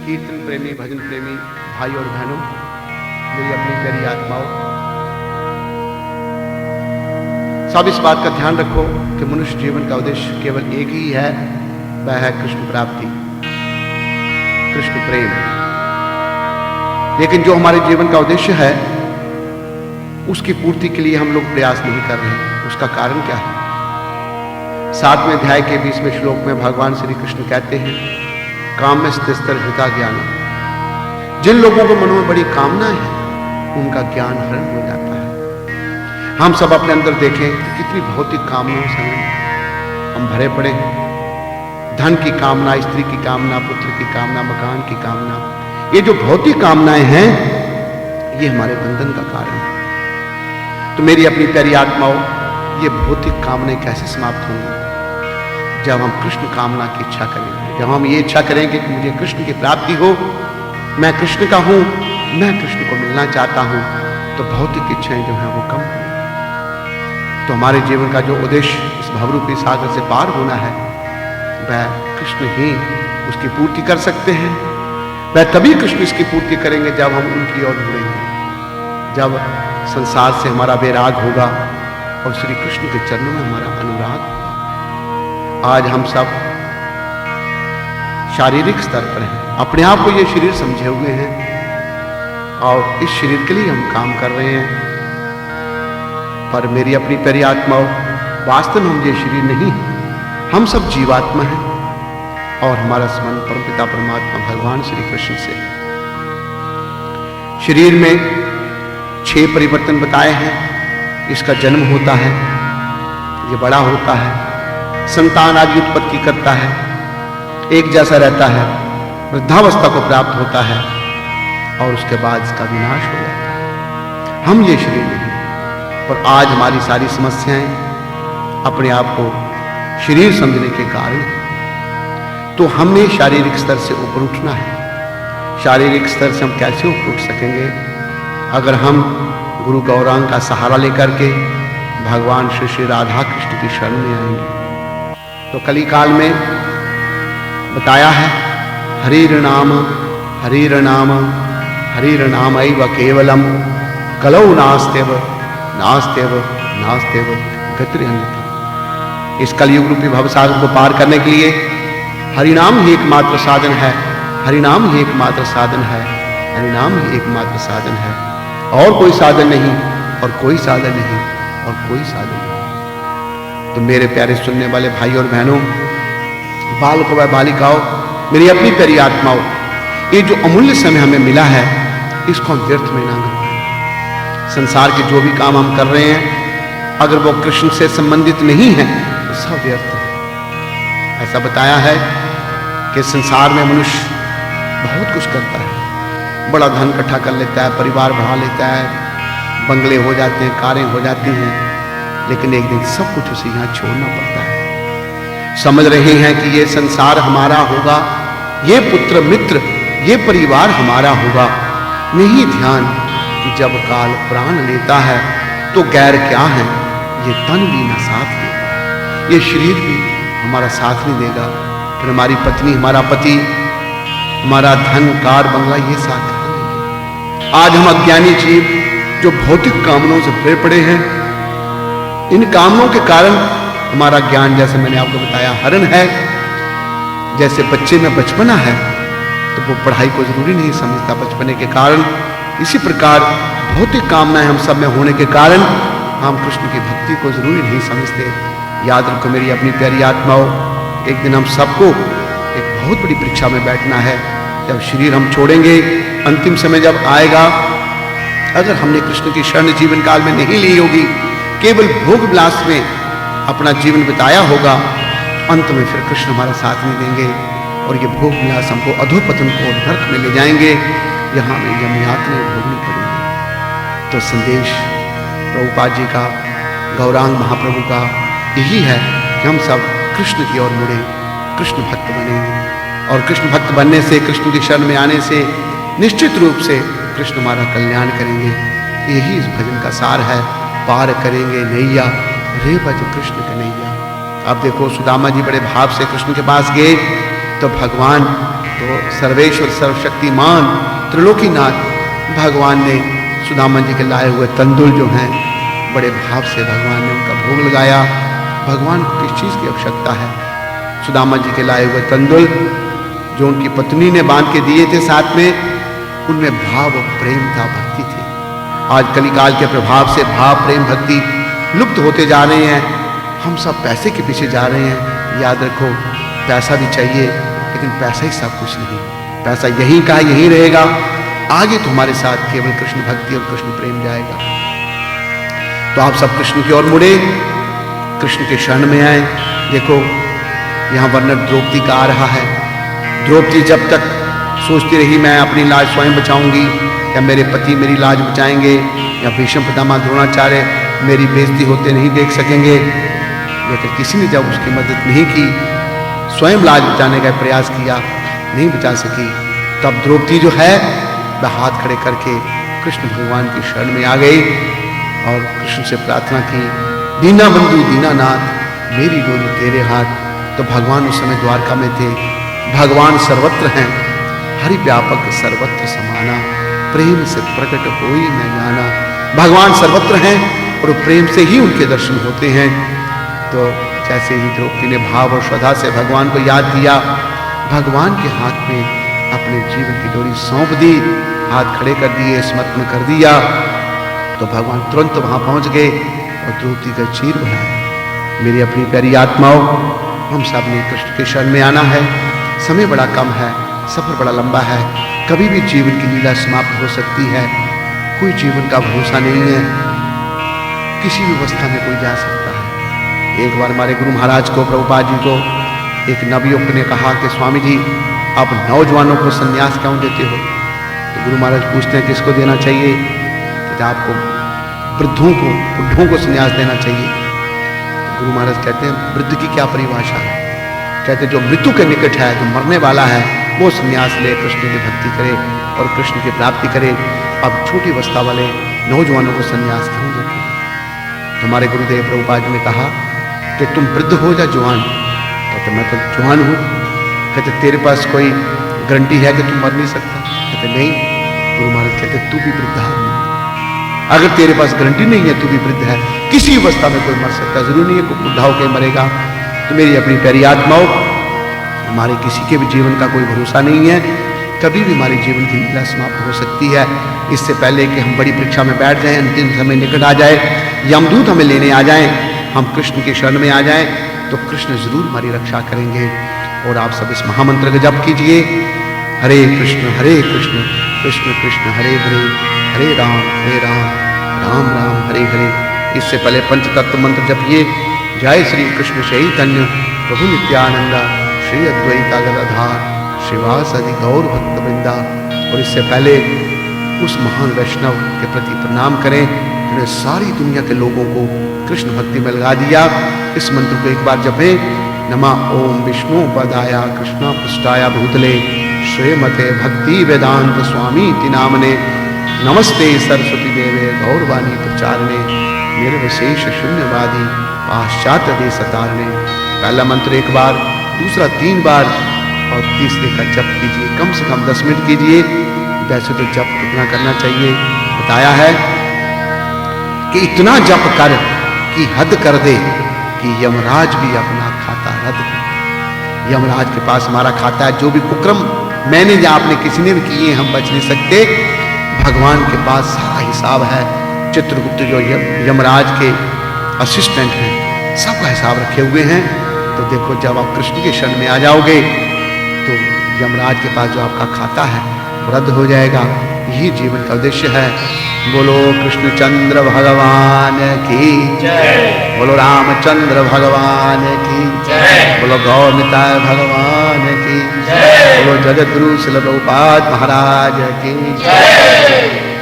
कीर्तन प्रेमी, भजन प्रेमी भाई और बहनों, मेरी अपनी प्यारी आत्माओं, सब इस बात का ध्यान रखो कि मनुष्य जीवन का उद्देश्य केवल एक ही है, वह है कृष्ण प्राप्ति, कृष्ण प्रेम। लेकिन जो हमारे जीवन का उद्देश्य है उसकी पूर्ति के लिए हम लोग प्रयास नहीं कर रहे। उसका कारण क्या है? 7वें अध्याय के 20वें श्लोक में भगवान श्री कृष्ण कहते हैं, काम में स्थिर हृदय ज्ञान। जिन लोगों को मनों में बड़ी कामना है उनका ज्ञान हरण हो जाता है। हम सब अपने अंदर देखें कि कितनी भौतिक कामनाओं से हम भरे पड़े हैं। धन की कामना, स्त्री की कामना, पुत्र की कामना, मकान की कामना, ये जो भौतिक कामनाएं हैं ये हमारे बंधन का कारण है। तो मेरी अपनी प्यारी आत्माओं, ये भौतिक कामनाएं कैसे समाप्त होंगी? जब हम कृष्ण कामना की इच्छा करेंगे, जब हम ये इच्छा करेंगे कि मुझे कृष्ण की प्राप्ति हो, मैं कृष्ण का हूं, मैं कृष्ण को मिलना चाहता हूं, तो भौतिक इच्छाएं जो है वो कम होंगी। तो हमारे जीवन का जो उद्देश्य इस भवरूपी सागर से पार होना है, वह कृष्ण ही उसकी पूर्ति कर सकते हैं। वह तभी कृष्ण इसकी पूर्ति करेंगे जब हम उनकी ओर मुड़ेंगे, जब संसार से हमारा वैराग होगा और श्री कृष्ण के चरणों में हमारा अनुराग होगा। आज हम सब शारीरिक स्तर पर हैं, अपने आप को ये शरीर समझे हुए हैं और इस शरीर के लिए हम काम कर रहे हैं। पर मेरी अपनी प्यारी आत्माओं, वास्तव में हम ये शरीर नहीं, हम सब जीवात्मा हैं और हमारा संबंध परमपिता परमात्मा भगवान श्री कृष्ण से। शरीर में 6 परिवर्तन बताए हैं। इसका जन्म होता है, ये बड़ा होता है, संतान आदि उत्पत्ति करता है, एक जैसा रहता है, वृद्धावस्था को प्राप्त होता है और उसके बाद इसका विनाश हो जाता है। हम ये शरीर नहीं, पर आज हमारी सारी समस्याएं अपने आप को शरीर समझने के कारण। तो हमें शारीरिक स्तर से ऊपर उठना है। शारीरिक स्तर से हम कैसे ऊपर उठ सकेंगे? अगर हम गुरु गौरांग का सहारा लेकर के भगवान श्री श्री राधा कृष्ण की शरण में आएंगे। तो कली काल में बताया है, हरिर नाम हरिर नाम हरिर नाम एव केवलम कलौ नास्तेव नास्तेव नास्तेव गति अन्यथा। इस कलयुग रूपी भवसागर को पार करने के लिए हरिनाम ही एकमात्र साधन है, हरिनाम ही एकमात्र साधन है, हरिनाम ही एकमात्र साधन है। और कोई साधन नहीं, और कोई साधन नहीं, और कोई साधन नहीं। तो मेरे प्यारे सुनने वाले भाई और बहनों, बालकों व बालिकाओं, मेरी अपनी प्यारी आत्माओं, ये जो अमूल्य समय हमें मिला है इसको हम व्यर्थ में ना गवाएं। संसार के जो भी काम हम कर रहे हैं, अगर वो कृष्ण से संबंधित नहीं है तो सब व्यर्थ है। ऐसा बताया है कि संसार में मनुष्य बहुत कुछ करता है, बड़ा धन इकट्ठा कर लेता है, परिवार बढ़ा लेता है, बंगले हो जाते हैं, कारें हो जाती हैं, लेकिन एक दिन सब कुछ उसे यहाँ छोड़ना पड़ता है। समझ रहे हैं कि ये संसार हमारा होगा, ये पुत्र मित्र, ये परिवार हमारा होगा। नहीं ध्यान कि जब काल प्राण लेता है तो गैर क्या है, ये तन भी ना साथ देगा, ये शरीर भी हमारा साथ नहीं देगा, फिर हमारी पत्नी, हमारा पति, हमारा धन, कार, बंगला, ये साथ देंगे। आज हम अज्ञानी जीव जो भौतिक कामनाओं से भरे पड़े हैं, इन कामनाओं के कारण हमारा ज्ञान, जैसे मैंने आपको बताया, हरण है। जैसे बच्चे में बचपना है तो वो पढ़ाई को जरूरी नहीं समझता बचपने के कारण, इसी प्रकार भौतिक कामनाएं हम सब में होने के कारण हम कृष्ण की भक्ति को जरूरी नहीं समझते। याद रखो मेरी अपनी प्यारी आत्माओं, एक दिन हम सबको एक बहुत बड़ी परीक्षा में बैठना है। जब शरीर हम छोड़ेंगे, अंतिम समय जब आएगा, अगर हमने कृष्ण की शरण जीवन काल में नहीं ली होगी, केवल भोग विलास में अपना जीवन बिताया होगा, अंत में फिर कृष्ण हमारा साथ नहीं देंगे और ये भोग विलास हमको अधोपतन को नरक में ले जाएंगे, यहाँ में यमयातनाएं भोगनी पड़ेंगी। तो संदेश प्रभुपाद जी का, गौरांग महाप्रभु का यही है कि हम सब कृष्ण की ओर मुड़े, कृष्ण भक्त बने, और कृष्ण भक्त बनने से, कृष्ण की शरण में आने से निश्चित रूप से कृष्ण हमारा कल्याण करेंगे। यही इस भजन का सार है। पार करेंगे नैया रे बज कृष्ण कन्हैया। अब देखो, सुदामा जी बड़े भाव से कृष्ण के पास गए तो भगवान तो सर्वेश्वर सर्वशक्तिमान त्रिलोकीनाथ भगवान ने सुदामा जी के लाए हुए तंदुल जो हैं बड़े भाव से भगवान ने उनका भोग लगाया। भगवान को किस चीज़ की आवश्यकता है? सुदामा जी के लाए हुए तंदुल जो उनकी पत्नी ने बांध के दिए थे साथ में, उनमें भाव और प्रेम था, भक्ति थी। आज कलिकाल के प्रभाव से भाव प्रेम भक्ति लुप्त होते जा रहे हैं। हम सब पैसे के पीछे जा रहे हैं। याद रखो, पैसा भी चाहिए, लेकिन पैसा ही सब कुछ नहीं। पैसा यहीं का यहीं रहेगा, आगे तुम्हारे साथ केवल कृष्ण भक्ति और कृष्ण प्रेम जाएगा। तो आप सब कृष्ण की ओर मुड़े, कृष्ण के शरण में आए। देखो यहां वर्णन द्रौपदी का आ रहा है। द्रौपदी जब तक सोचती रही मैं अपनी लाज स्वयं बचाऊंगी, या मेरे पति मेरी लाज बचाएंगे, या भीष्म पितामह द्रोणाचार्य मेरी बेइज्जती होते नहीं देख सकेंगे, लेकिन किसी ने जब उसकी मदद नहीं की, स्वयं लाज बचाने का प्रयास किया, नहीं बचा सकी, तब द्रौपदी जो है वह हाथ खड़े करके कृष्ण भगवान की शरण में आ गई और कृष्ण से प्रार्थना की, दीना बंधु दीनानाथ मेरी डोरी तेरे हाथ। तो भगवान उस समय द्वारका में थे। भगवान सर्वत्र हैं, हरि व्यापक सर्वत्र समाना, प्रेम से प्रकट होई मैं जाना। भगवान सर्वत्र हैं और प्रेम से ही उनके दर्शन होते हैं। तो जैसे ही द्रौपदी ने भाव और श्रद्धा से भगवान को याद किया, भगवान के हाथ में अपने जीवन की डोरी सौंप दी, हाथ खड़े कर दिए, समर्पण कर दिया, तो भगवान तुरंत वहां पहुंच गए और द्रौपदी का चीर बनाया। मेरी अपनी प्यारी आत्माओं, हम सब ने कृष्ण के शरण में आना है। समय बड़ा कम है, सफर बड़ा लंबा है, कभी भी जीवन की लीला समाप्त हो सकती है। कोई जीवन का भरोसा नहीं है, किसी भी अवस्था में कोई जा सकता है। एक बार हमारे गुरु महाराज को, प्रभुपाद जी को, एक नवयुवक ने कहा कि स्वामी जी आप नौजवानों को संन्यास क्यों देते हो? तो गुरु महाराज पूछते हैं किसको देना चाहिए? तो आपको वृद्धों को, बुढ़ों को संन्यास देना चाहिए। तो गुरु महाराज कहते हैं वृद्ध की क्या परिभाषा है? कहते हैं जो मृत्यु के निकट है, जो मरने वाला है, वो संन्यास ले, कृष्ण की भक्ति करे और कृष्ण की प्राप्ति करे। अब छोटी अवस्था वाले नौजवानों को संन्यास क्यों देते हैं? तो हमारे गुरुदेव प्रभुपाद जी ने कहा कि तुम वृद्ध हो या जवान? कहते मैं तो जवान हूँ। कहते तेरे पास कोई गारंटी है कि तुम मर नहीं सकता? कहते नहीं। गुरु महाराज कहते तू भी वृद्ध है, अगर तेरे पास गारंटी नहीं है तू भी वृद्ध है, किसी अवस्था में कोई मर सकता, जरूरी नहीं है कोई बुढ़ा होकर मरेगा। तो मेरी अपनी प्यारी आत्माओं, हमारे किसी के भी जीवन का कोई भरोसा नहीं है, कभी भी हमारे जीवन की लीला समाप्त हो सकती है। इससे पहले कि हम बड़ी परीक्षा में बैठ जाएं, अंतिम समय निकट आ जाए, यमदूत हमें लेने आ जाएं, हम कृष्ण की शरण में आ जाएं, तो कृष्ण जरूर हमारी रक्षा करेंगे। और आप सब इस महामंत्र का जप कीजिए, हरे कृष्ण कृष्ण कृष्ण हरे हरे, हरे राम राम राम हरे हरे। इससे पहले पंचतत्व मंत्र जपिए, जय श्री कृष्ण चैतन्य प्रभु नित्यानंद श्री अद्वैता गदाधार श्रीवासदि गौर भक्त वृंदा। और इससे पहले उस महान वैष्णव के प्रति प्रणाम करें जिन्होंने सारी दुनिया के लोगों को कृष्ण भक्ति में लगा दिया। इस मंत्र को एक बार जपें, नमः ओम विष्णु पदाया कृष्ण पृष्ठाया भूतले श्रीमते भक्ति वेदांत स्वामी इति नामने, नमस्ते सरस्वती देवे गौरवाणी प्रचारणे, निर्विशेष शून्यवादी पाश्चात्य देश तारणे। पहला मंत्र एक बार, दूसरा 3 बार और तीसरे का जप कीजिए, कम से कम 10 मिनट कीजिए। वैसे तो जप कितना करना चाहिए बताया है कि इतना जप कर कि हद कर दे कि यमराज भी अपना खाता रद्द कर। यमराज के पास हमारा खाता है, जो भी कुक्रम मैंने या आपने किसी ने भी किए हम बच नहीं सकते। भगवान के पास सारा हिसाब है। चित्रगुप्त जो यमराज के असिस्टेंट हैं, सबका हिसाब रखे हुए हैं। तो देखो जब आप कृष्ण के शरण में आ जाओगे तो यमराज के पास जो आपका खाता है वो रद्द हो जाएगा। यही जीवन का उद्देश्य है। बोलो कृष्णचंद्र भगवान की जय, बोलो रामचंद्र भगवान की जय, बोलो गौर निताय भगवान की जय, बोलो जगत गुरु श्रील प्रभुपाद महाराज की जय।